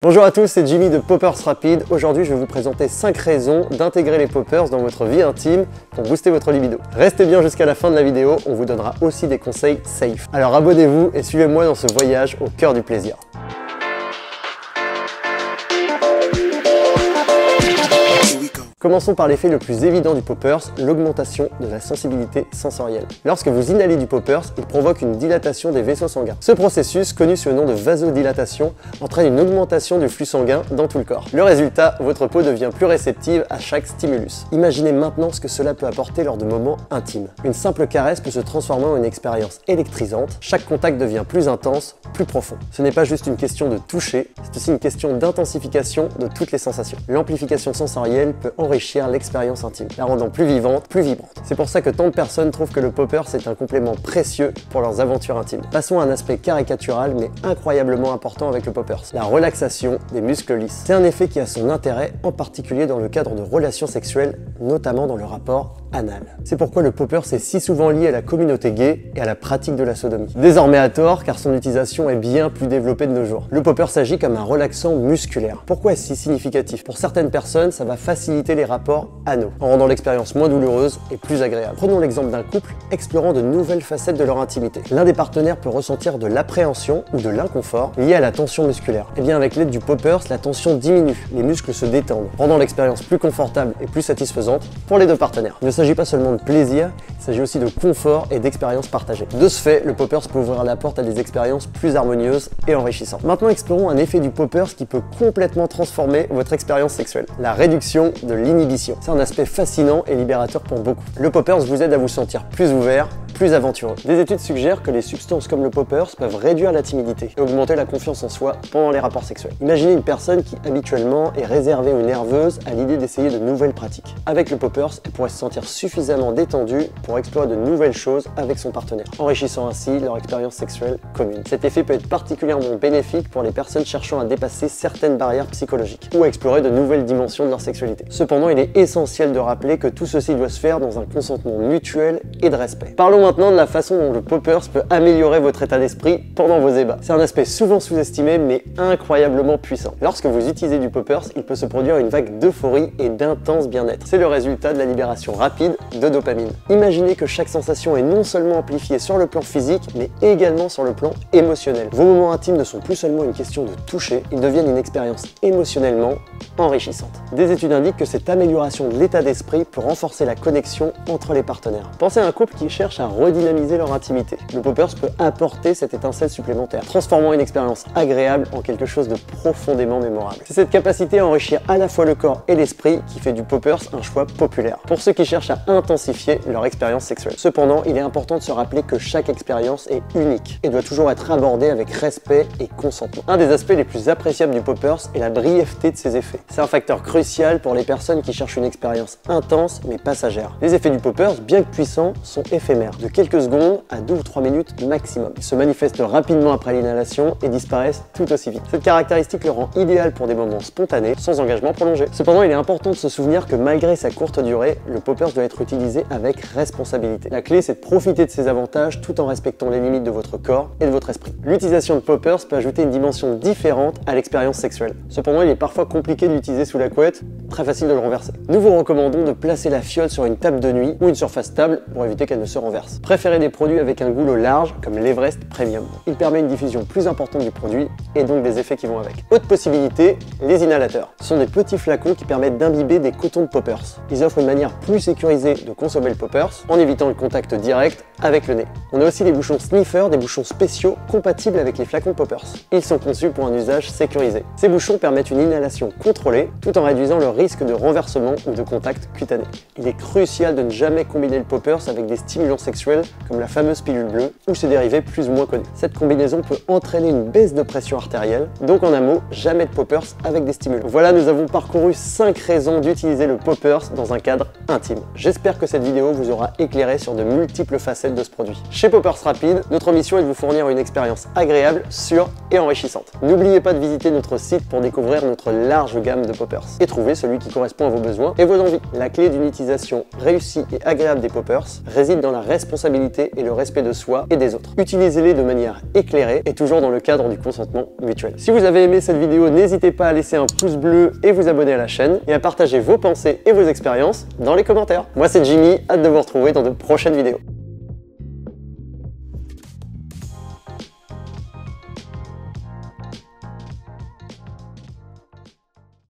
Bonjour à tous, c'est Jimmy de Poppers Rapide. Aujourd'hui, je vais vous présenter 5 raisons d'intégrer les poppers dans votre vie intime pour booster votre libido. Restez bien jusqu'à la fin de la vidéo, on vous donnera aussi des conseils safe. Alors abonnez-vous et suivez-moi dans ce voyage au cœur du plaisir. Commençons par l'effet le plus évident du poppers, l'augmentation de la sensibilité sensorielle. Lorsque vous inhalez du poppers, il provoque une dilatation des vaisseaux sanguins. Ce processus, connu sous le nom de vasodilatation, entraîne une augmentation du flux sanguin dans tout le corps. Le résultat, votre peau devient plus réceptive à chaque stimulus. Imaginez maintenant ce que cela peut apporter lors de moments intimes. Une simple caresse peut se transformer en une expérience électrisante, chaque contact devient plus intense, plus profond. Ce n'est pas juste une question de toucher, c'est aussi une question d'intensification de toutes les sensations. L'amplification sensorielle peut enrichir l'expérience intime, la rendant plus vivante, plus vibrante. C'est pour ça que tant de personnes trouvent que le poppers est un complément précieux pour leurs aventures intimes. Passons à un aspect caricatural mais incroyablement important avec le poppers, la relaxation des muscles lisses. C'est un effet qui a son intérêt, en particulier dans le cadre de relations sexuelles, notamment dans le rapport anal. C'est pourquoi le poppers est si souvent lié à la communauté gay et à la pratique de la sodomie. Désormais à tort, car son utilisation est bien plus développée de nos jours. Le poppers s'agit comme un relaxant musculaire. Pourquoi est-ce si significatif? Pour certaines personnes, ça va faciliter les rapports anaux, en rendant l'expérience moins douloureuse et plus agréable. Prenons l'exemple d'un couple explorant de nouvelles facettes de leur intimité. L'un des partenaires peut ressentir de l'appréhension ou de l'inconfort lié à la tension musculaire. Et bien avec l'aide du poppers, la tension diminue, les muscles se détendent, rendant l'expérience plus confortable et plus satisfaisante pour les deux partenaires. Il ne s'agit pas seulement de plaisir, il s'agit aussi de confort et d'expérience partagée. De ce fait, le poppers peut ouvrir la porte à des expériences plus harmonieuses et enrichissantes. Maintenant, explorons un effet du poppers qui peut complètement transformer votre expérience sexuelle. La réduction de l'inhibition. C'est un aspect fascinant et libérateur pour beaucoup. Le poppers vous aide à vous sentir plus ouvert, plus aventureux. Des études suggèrent que les substances comme le poppers peuvent réduire la timidité et augmenter la confiance en soi pendant les rapports sexuels. Imaginez une personne qui habituellement est réservée ou nerveuse à l'idée d'essayer de nouvelles pratiques. Avec le poppers, elle pourrait se sentir suffisamment détendue pour explorer de nouvelles choses avec son partenaire, enrichissant ainsi leur expérience sexuelle commune. Cet effet peut être particulièrement bénéfique pour les personnes cherchant à dépasser certaines barrières psychologiques ou à explorer de nouvelles dimensions de leur sexualité. Cependant, il est essentiel de rappeler que tout ceci doit se faire dans un consentement mutuel et de respect. Parlons maintenant de la façon dont le poppers peut améliorer votre état d'esprit pendant vos ébats. C'est un aspect souvent sous-estimé mais incroyablement puissant. Lorsque vous utilisez du poppers, il peut se produire une vague d'euphorie et d'intense bien-être. C'est le résultat de la libération rapide de dopamine. Imaginez que chaque sensation est non seulement amplifiée sur le plan physique mais également sur le plan émotionnel. Vos moments intimes ne sont plus seulement une question de toucher, ils deviennent une expérience émotionnellement enrichissante. Des études indiquent que cette amélioration de l'état d'esprit peut renforcer la connexion entre les partenaires. Pensez à un couple qui cherche à redynamiser leur intimité. Le poppers peut apporter cette étincelle supplémentaire, transformant une expérience agréable en quelque chose de profondément mémorable. C'est cette capacité à enrichir à la fois le corps et l'esprit qui fait du poppers un choix populaire pour ceux qui cherchent à intensifier leur expérience sexuelle. Cependant, il est important de se rappeler que chaque expérience est unique et doit toujours être abordée avec respect et consentement. Un des aspects les plus appréciables du poppers est la brièveté de ses effets. C'est un facteur crucial pour les personnes qui cherchent une expérience intense mais passagère. Les effets du poppers, bien que puissants, sont éphémères, de quelques secondes à 2 ou 3 minutes maximum. Ils se manifestent rapidement après l'inhalation et disparaissent tout aussi vite. Cette caractéristique le rend idéal pour des moments spontanés, sans engagement prolongé. Cependant, il est important de se souvenir que malgré sa courte durée, le poppers doit être utilisé avec responsabilité. La clé, c'est de profiter de ses avantages tout en respectant les limites de votre corps et de votre esprit. L'utilisation de poppers peut ajouter une dimension différente à l'expérience sexuelle. Cependant, il est parfois compliqué de l'utiliser sous la couette, très facile de le renverser. Nous vous recommandons de placer la fiole sur une table de nuit ou une surface stable pour éviter qu'elle ne se renverse. Préférez des produits avec un goulot large comme l'Everest Premium. Il permet une diffusion plus importante du produit et donc des effets qui vont avec. Autre possibilité, les inhalateurs. Ce sont des petits flacons qui permettent d'imbiber des cotons de poppers. Ils offrent une manière plus sécurisée de consommer le poppers en évitant le contact direct avec le nez. On a aussi les bouchons sniffer, des bouchons spéciaux compatibles avec les flacons poppers. Ils sont conçus pour un usage sécurisé. Ces bouchons permettent une inhalation contrôlée tout en réduisant le risque de renversement ou de contact cutané. Il est crucial de ne jamais combiner le poppers avec des stimulants sexuels comme la fameuse pilule bleue ou ses dérivés plus ou moins connus. Cette combinaison peut entraîner une baisse de pression artérielle, donc en un mot, jamais de poppers avec des stimulants. Voilà, nous avons parcouru 5 raisons d'utiliser le poppers dans un cadre intime. J'espère que cette vidéo vous aura éclairé sur de multiples facettes recettes de ce produit. Chez Poppers Rapide, notre mission est de vous fournir une expérience agréable, sûre et enrichissante. N'oubliez pas de visiter notre site pour découvrir notre large gamme de poppers et trouver celui qui correspond à vos besoins et vos envies. La clé d'une utilisation réussie et agréable des poppers réside dans la responsabilité et le respect de soi et des autres. Utilisez-les de manière éclairée et toujours dans le cadre du consentement mutuel. Si vous avez aimé cette vidéo, n'hésitez pas à laisser un pouce bleu et vous abonner à la chaîne et à partager vos pensées et vos expériences dans les commentaires. Moi c'est Jimmy, hâte de vous retrouver dans de prochaines vidéos.